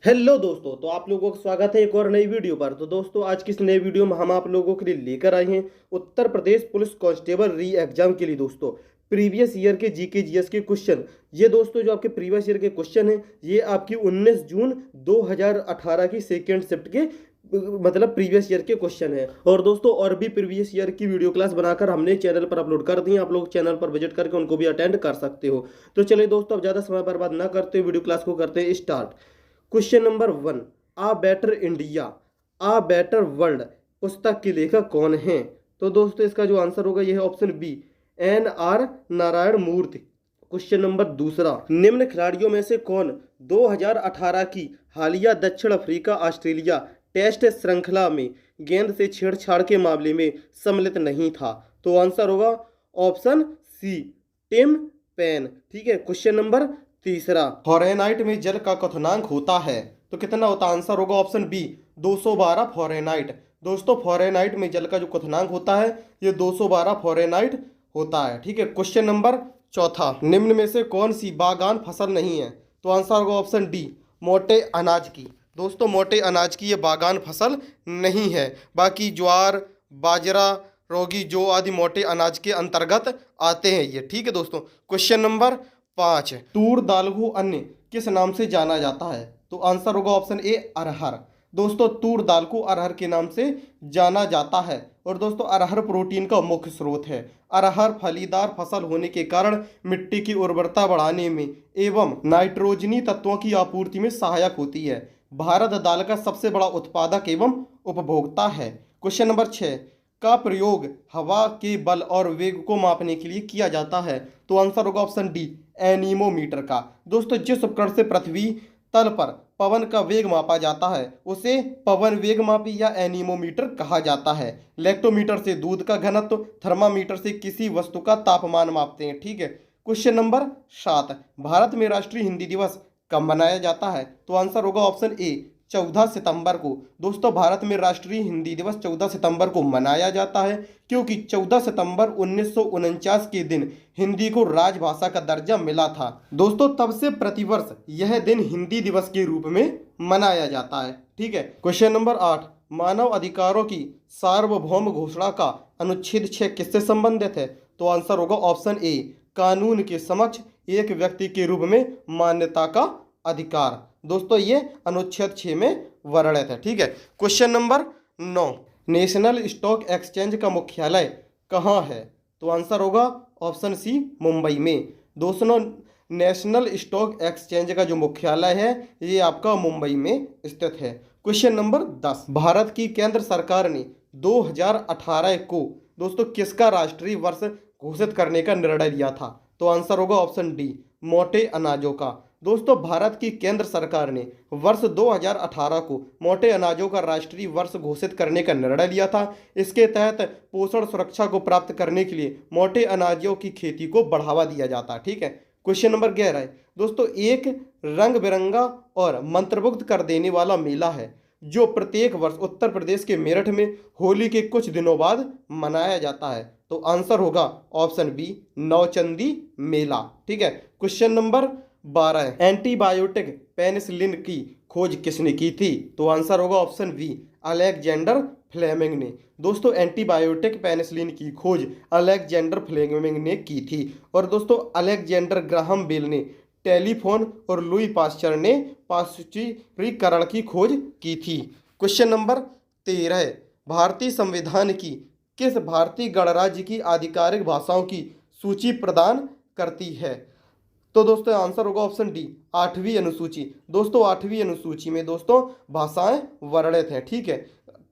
Hello दोस्तों, तो आप लोगों का स्वागत है एक और नई वीडियो पर। तो दोस्तों, आज की इस नई वीडियो में हम आप लोगों के लिए लेकर आए हैं उत्तर प्रदेश पुलिस कांस्टेबल री एग्जाम के लिए दोस्तों प्रीवियस ईयर के जीके जीएस के क्वेश्चन। ये दोस्तों जो आपके प्रीवियस ईयर के क्वेश्चन हैं, ये आपकी 19 जून 2018 की सेकेंड शिफ्ट के मतलब प्रीवियस ईयर के क्वेश्चन है। और दोस्तों, और भी प्रीवियस ईयर की वीडियो क्लास बनाकर हमने चैनल पर अपलोड कर दी हैं। आप लोग चैनल पर विजिट करके उनको भी अटेंड कर सकते हो। तो चलिए दोस्तों, अब ज़्यादा समय बर्बाद ना करते हुए वीडियो क्लास को करते हैं स्टार्ट। क्वेश्चन नंबर 1, आ बेटर इंडिया आ बेटर वर्ल्ड पुस्तक के लेखक कौन हैं? तो दोस्तों, इसका जो आंसर होगा यह है ऑप्शन बी, NR नारायण मूर्ति। क्वेश्चन नंबर दूसरा, निम्न खिलाड़ियों में से कौन 2018 की हालिया दक्षिण अफ्रीका ऑस्ट्रेलिया टेस्ट श्रृंखला में गेंद से छेड़छाड़ के मामले में सम्मिलित नहीं था? तो आंसर होगा ऑप्शन सी, टिम पेन। ठीक है। क्वेश्चन नंबर तीसरा, फॉरेनहाइट में जल का क्वथनांक होता है तो कितना होता? आंसर होगा ऑप्शन बी, 212 फॉरेनहाइट। दोस्तों, फॉरेनहाइट में जल का जो क्वथनांक होता है ये 212 फॉरेनहाइट होता है। ठीक है। क्वेश्चन नंबर चौथा, निम्न में से कौन सी बागान फसल नहीं है? तो आंसर होगा ऑप्शन डी, मोटे अनाज की। दोस्तों, मोटे अनाज की ये बागान फसल नहीं है। बाकी ज्वार, बाजरा, रोगी जो आदि मोटे अनाज के अंतर्गत आते हैं ये। ठीक है दोस्तों। क्वेश्चन नंबर 5, तूर दाल को अन्य किस नाम से जाना जाता है? तो आंसर होगा ऑप्शन ए, अरहर। दोस्तों, तूर दाल को अरहर के नाम से जाना जाता है। और दोस्तों, अरहर प्रोटीन का मुख्य स्रोत है। अरहर फलीदार फसल होने के कारण मिट्टी की उर्वरता बढ़ाने में एवं नाइट्रोजनी तत्वों की आपूर्ति में सहायक होती है। भारत दाल का सबसे बड़ा उत्पादक एवं उपभोक्ता है। क्वेश्चन नंबर 6, का प्रयोग हवा के बल और वेग को मापने के लिए किया जाता है? तो आंसर होगा ऑप्शन डी, एनीमोमीटर का। दोस्तों, जिस उपकरण से पृथ्वी तल पर पवन का वेग मापा जाता है उसे पवन वेग मापी या एनीमोमीटर कहा जाता है। लेक्टोमीटर से दूध का घनत्व, थर्मामीटर से किसी वस्तु का तापमान मापते हैं। ठीक है। क्वेश्चन नंबर 7, भारत में राष्ट्रीय हिंदी दिवस कब मनाया जाता है? तो आंसर होगा ऑप्शन ए, 14 सितंबर को। दोस्तों, भारत में राष्ट्रीय हिंदी दिवस 14 सितंबर को मनाया जाता है क्योंकि 14 सितंबर 1949 के दिन हिंदी को राजभाषा का दर्जा मिला था। दोस्तों, तब से प्रतिवर्ष यह दिन हिंदी दिवस के रूप में मनाया जाता है। ठीक है। क्वेश्चन नंबर 8, मानव अधिकारों की सार्वभौम घोषणा का अनुच्छेद 6 किससे संबंधित है? तो आंसर होगा ऑप्शन ए, कानून के समक्ष एक व्यक्ति के रूप में मान्यता का अधिकार। दोस्तों, ये अनुच्छेद 6 में वर्णित है। ठीक है। Question number 9, national stock exchange का मुख्यालय कहाँ है? तो आंसर होगा ऑप्शन सी, मुंबई में। दोस्तों, नेशनल स्टॉक एक्सचेंज का जो मुख्यालय है ये आपका मुंबई में स्थित है। क्वेश्चन नंबर 10, भारत की केंद्र सरकार ने 2018 को दोस्तों किसका राष्ट्रीय वर्ष घोषित करने का निर्णय लिया था? तो आंसर होगा ऑप्शन डी, मोटे अनाजों का। दोस्तों, भारत की केंद्र सरकार ने वर्ष 2018 को मोटे अनाजों का राष्ट्रीय वर्ष घोषित करने का निर्णय लिया था। इसके तहत पोषण सुरक्षा को प्राप्त करने के लिए मोटे अनाजों की खेती को बढ़ावा दिया जाता है। ठीक है। क्वेश्चन नंबर 11, दोस्तों, एक रंग बिरंगा और मंत्रमुग्ध कर देने वाला मेला है जो प्रत्येक वर्ष उत्तर प्रदेश के मेरठ में होली के कुछ दिनों बाद मनाया जाता है। तो आंसर होगा ऑप्शन बी, नौचंदी मेला। ठीक है। क्वेश्चन नंबर 12, एंटीबायोटिक पेनिसिलिन की खोज किसने की थी? तो आंसर होगा ऑप्शन बी, अलेक्जेंडर फ्लेमिंग ने। दोस्तों, एंटीबायोटिक पेनिसिलिन की खोज अलेक्जेंडर फ्लेमिंग ने की थी। और दोस्तों, अलेक्जेंडर ग्राहम बेल ने टेलीफोन और लुई पास्चर ने पाश्चुरीकरण की खोज की थी। क्वेश्चन नंबर 13, भारतीय संविधान की किस भारतीय गणराज्य की आधिकारिक भाषाओं की सूची प्रदान करती है? तो दोस्तों, आंसर होगा ऑप्शन डी, 8वीं अनुसूची। दोस्तों, 8वीं अनुसूची में दोस्तों भाषाएं वर्णित है। ठीक है।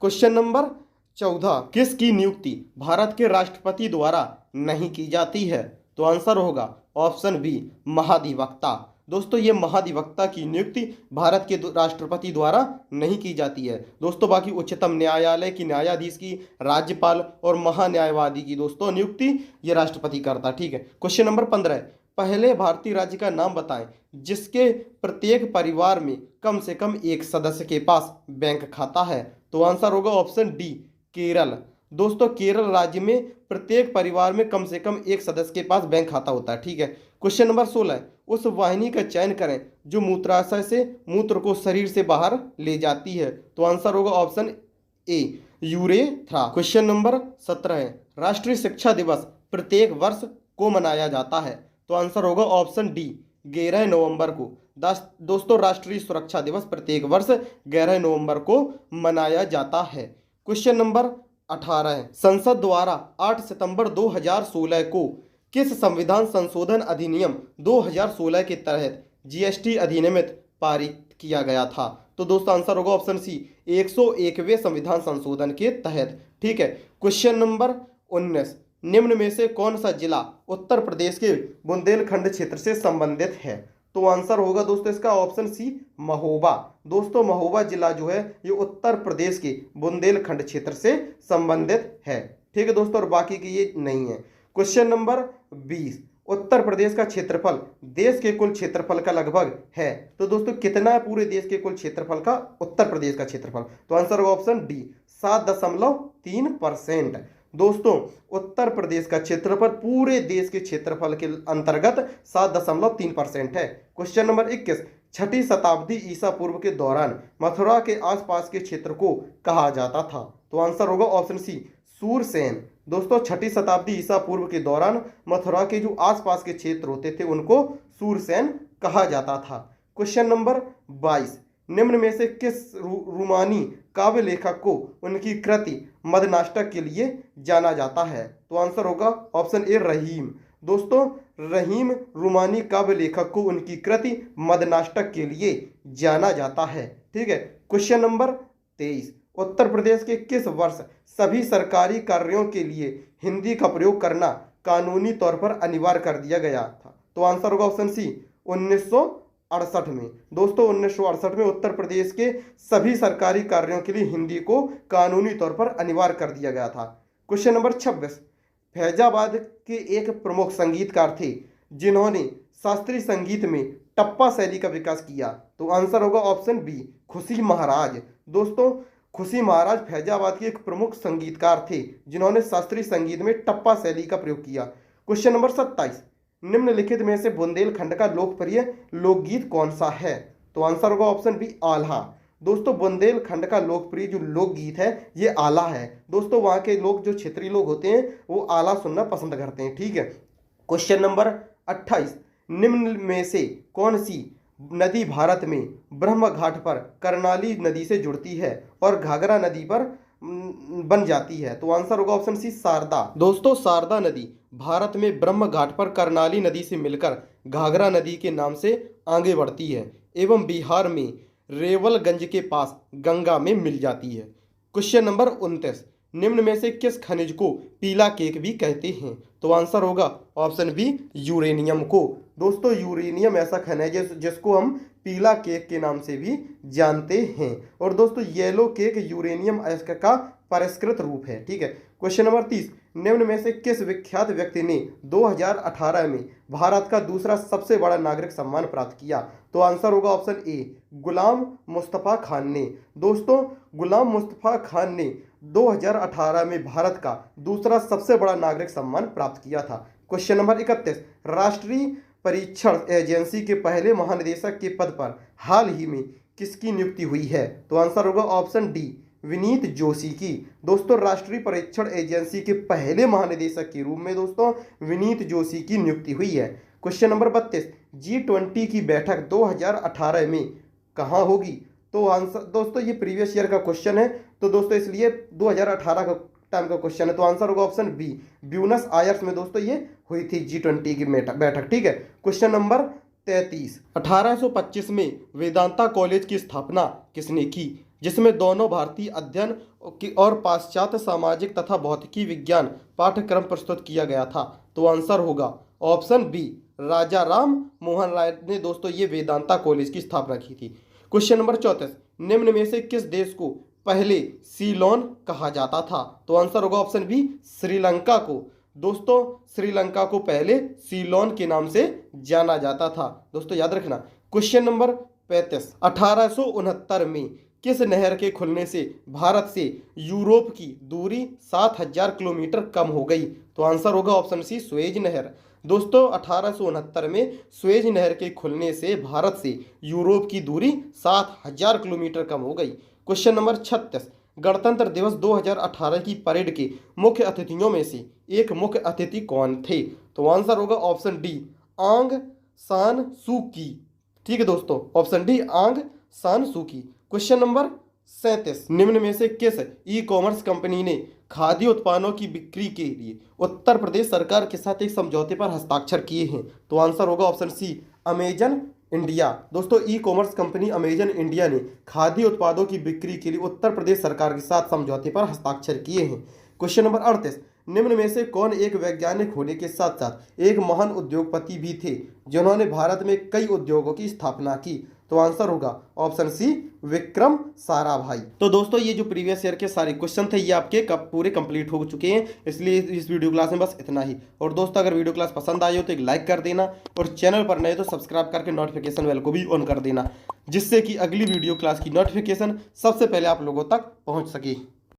क्वेश्चन नंबर 14, किसकी नियुक्ति भारत के राष्ट्रपति द्वारा नहीं की जाती है? तो आंसर होगा ऑप्शन बी, महाधिवक्ता। दोस्तों, ये महाधिवक्ता की नियुक्ति भारत के राष्ट्रपति द्वारा नहीं की जाती है। दोस्तों, बाकी उच्चतम न्यायालय की न्यायाधीश की, राज्यपाल और महान्यायवादी की दोस्तों नियुक्ति ये राष्ट्रपति करता। ठीक है। क्वेश्चन नंबर 15, पहले भारतीय राज्य का नाम बताएं जिसके प्रत्येक परिवार में कम से कम एक सदस्य के पास बैंक खाता है? तो आंसर होगा ऑप्शन डी, केरल। दोस्तों, केरल राज्य में प्रत्येक परिवार में कम से कम एक सदस्य के पास बैंक खाता होता है। ठीक है। क्वेश्चन नंबर 16, उस वाहिनी का चयन करें जो मूत्राशय से मूत्र को शरीर से बाहर ले जाती है। तो आंसर होगा option A, urethra. Question number 17 है, राष्ट्रीय शिक्षा दिवस प्रत्येक वर्ष को मनाया जाता है। तो आंसर होगा ऑप्शन डी, 11 नवंबर को। दोस्तों राष्ट्रीय सुरक्षा दिवस प्रत्येक वर्ष 11 नवंबर को मनाया जाता है। क्वेश्चन नंबर 18 है, संसद द्वारा 8 सितंबर 2016 को किस संविधान संशोधन अधिनियम 2016 के तहत जीएसटी अधिनियमित पारित किया गया था। तो दोस्तों आंसर होगा ऑप्शन सी, 101वें संविधान संशोधन के तहत। ठीक है। क्वेश्चन नंबर 19, निम्न में से कौन सा जिला उत्तर प्रदेश के बुंदेलखंड क्षेत्र से संबंधित है। तो आंसर होगा दोस्तों इसका ऑप्शन सी, महोबा। दोस्तों महोबा जिला जो है ये उत्तर प्रदेश के बुंदेलखंड क्षेत्र से संबंधित है। ठीक है दोस्तों, और बाकी की ये नहीं है। क्वेश्चन नंबर 20, उत्तर प्रदेश का क्षेत्रफल देश के कुल क्षेत्रफल का लगभग है। तो दोस्तों कितना है पूरे देश के कुल क्षेत्रफल का उत्तर प्रदेश का क्षेत्रफल। तो आंसर होगा ऑप्शन डी, 7.3%। दोस्तों उत्तर प्रदेश का क्षेत्रफल पूरे देश के क्षेत्रफल के अंतर्गत 7.3% है। क्वेश्चन नंबर 21, छठी शताब्दी ईसा पूर्व के दौरान मथुरा के आसपास के क्षेत्र को कहा जाता था। तो आंसर होगा ऑप्शन सी, सूरसेन। दोस्तों छठी शताब्दी ईसा पूर्व के दौरान मथुरा के जो आसपास के क्षेत्र होते थे उनको सूरसेन कहा जाता था। क्वेश्चन नंबर 22, निम्न में से किस रूमानी काव्य लेखक को उनकी कृति मदनाष्टक के लिए जाना जाता है। तो आंसर होगा ऑप्शन ए, रहीम। दोस्तों रहीम रूमानी काव्य लेखक को उनकी कृति मदनाष्टक के लिए जाना जाता है। ठीक है। क्वेश्चन नंबर 23, उत्तर प्रदेश के किस वर्ष सभी सरकारी कार्यों के लिए हिंदी का प्रयोग करना कानूनी तौर पर अनिवार्य कर दिया गया था। तो आंसर होगा ऑप्शन सी, 1968 में। दोस्तों 1968 में उत्तर प्रदेश के सभी सरकारी कार्यों के लिए हिंदी को कानूनी तौर पर अनिवार्य कर दिया गया था। क्वेश्चन नंबर 26, फैजाबाद के एक प्रमुख संगीतकार थे जिन्होंने शास्त्रीय संगीत में टप्पा शैली का विकास किया। तो आंसर होगा ऑप्शन बी, खुशी महाराज। दोस्तों खुशी महाराज फैजाबाद के एक प्रमुख संगीतकार थे जिन्होंने शास्त्रीय संगीत में टप्पा शैली का प्रयोग किया। क्वेश्चन नंबर 27, निम्नलिखित में से बुंदेलखंड का लोकप्रिय लोकगीत कौन सा है। तो आंसर होगा ऑप्शन बी, आल्हा। दोस्तों बुंदेलखंड का लोकप्रिय जो लोकगीत है ये आला है। दोस्तों वहाँ के लोग जो क्षेत्रीय लोग होते हैं वो आला सुनना पसंद करते हैं। ठीक है। क्वेश्चन नंबर 28, निम्न में से कौन सी नदी भारत में ब्रह्म घाट पर करनाली नदी से जुड़ती है और घाघरा नदी पर बन जाती है। तो आंसर होगा ऑप्शन सी, शारदा। दोस्तों शारदा नदी भारत में ब्रह्म घाट पर करनाली नदी से मिलकर घाघरा नदी के नाम से आगे बढ़ती है एवं बिहार में रेवलगंज के पास गंगा में मिल जाती है। क्वेश्चन नंबर 29, निम्न में से किस खनिज को पीला केक भी कहते हैं। तो आंसर होगा ऑप्शन बी, यूरेनियम को। दोस्तों यूरेनियम ऐसा खनिज है जिसको हम पीला केक के नाम से भी जानते हैं। और दोस्तों येलो केक यूरेनियम का परिष्कृत रूप है। ठीक है। क्वेश्चन नंबर 30, निम्न में से किस विख्यात व्यक्ति ने 2018 में भारत का दूसरा सबसे बड़ा नागरिक सम्मान प्राप्त किया। तो आंसर होगा ऑप्शन ए, गुलाम मुस्तफ़ा खान ने। दोस्तों गुलाम मुस्तफ़ा खान ने 2018 में भारत का दूसरा सबसे बड़ा नागरिक सम्मान प्राप्त किया था। क्वेश्चन नंबर 31, राष्ट्रीय परीक्षण एजेंसी के पहले महानिदेशक के पद पर हाल ही में किसकी नियुक्ति हुई है। तो आंसर होगा ऑप्शन डी, विनीत जोशी की। दोस्तों राष्ट्रीय परीक्षण एजेंसी के पहले महानिदेशक के रूप में दोस्तों विनीत जोशी की नियुक्ति हुई है। क्वेश्चन नंबर 32, G20 की बैठक 2018 में कहाँ होगी। तो आंसर दोस्तों ये प्रीवियस ईयर का क्वेश्चन है तो दोस्तों इसलिए 2018 का टाइम का क्वेश्चन है। तो आंसर होगा ऑप्शन बी, ब्यूनस आयर्स में दोस्तों ये हुई थी G20 की बैठक। ठीक है। क्वेश्चन नंबर 33, 1825 में वेदांता कॉलेज की स्थापना किसने की जिसमें दोनों भारतीय अध्ययन और पाश्चात्य सामाजिक तथा भौतिकी विज्ञान पाठ्यक्रम प्रस्तुत किया गया था। तो आंसर होगा ऑप्शन बी, राजा राम मोहन राय ने दोस्तों ये वेदांता कॉलेज की स्थापना की थी। क्वेश्चन नंबर 34, निम्न में से किस देश को पहले सीलोन कहा जाता था। तो आंसर होगा ऑप्शन बी, श्रीलंका को। दोस्तों श्रीलंका को पहले सीलोन के नाम से जाना जाता था। दोस्तों याद रखना। क्वेश्चन नंबर 35, 1869 में किस नहर के खुलने से भारत से यूरोप की दूरी 7000 किलोमीटर कम हो गई। तो आंसर होगा ऑप्शन सी, सुएज नहर। दोस्तों 1869 में स्वेज नहर के खुलने से भारत से यूरोप की दूरी 7000 किलोमीटर कम हो गई। क्वेश्चन नंबर 36, गणतंत्र दिवस 2018 की परेड के मुख्य अतिथियों में से एक मुख्य अतिथि कौन थे? तो आंसर होगा ऑप्शन डी, आंग सान सू की। ठीक है दोस्तों, ऑप्शन डी आंग सान सू की। क्वेश्चन नंबर 37, निम्न में से किस ई कॉमर्स कंपनी ने खाद्य उत्पादों की बिक्री के लिए उत्तर प्रदेश सरकार के साथ एक समझौते पर हस्ताक्षर किए हैं? तो आंसर होगा ऑप्शन सी, अमेजन इंडिया। दोस्तों e commerce company Amazon India ने खाद्य उत्पादों की बिक्री के लिए उत्तर प्रदेश सरकार के साथ समझौते पर हस्ताक्षर किए हैं। क्वेश्चन नंबर 38, निम्न में से कौन एक वैज्ञानिक होने के साथ साथ एक महान उद्योगपति भी थे जिन्होंने भारत में कई उद्योगों की स्थापना की? तो आंसर होगा ऑप्शन सी, विक्रम साराभाई। तो दोस्तों ये जो प्रीवियस ईयर के सारे क्वेश्चन थे ये आपके पूरे कंप्लीट हो चुके हैं, इसलिए इस वीडियो क्लास में बस इतना ही। और दोस्तों अगर वीडियो क्लास पसंद आई हो तो एक लाइक कर देना और चैनल पर नए तो सब्सक्राइब करके नोटिफिकेशन बेल को भी ऑन कर देना, जिससे कि अगली वीडियो क्लास की नोटिफिकेशन सबसे पहले आप लोगों तक पहुंच सके।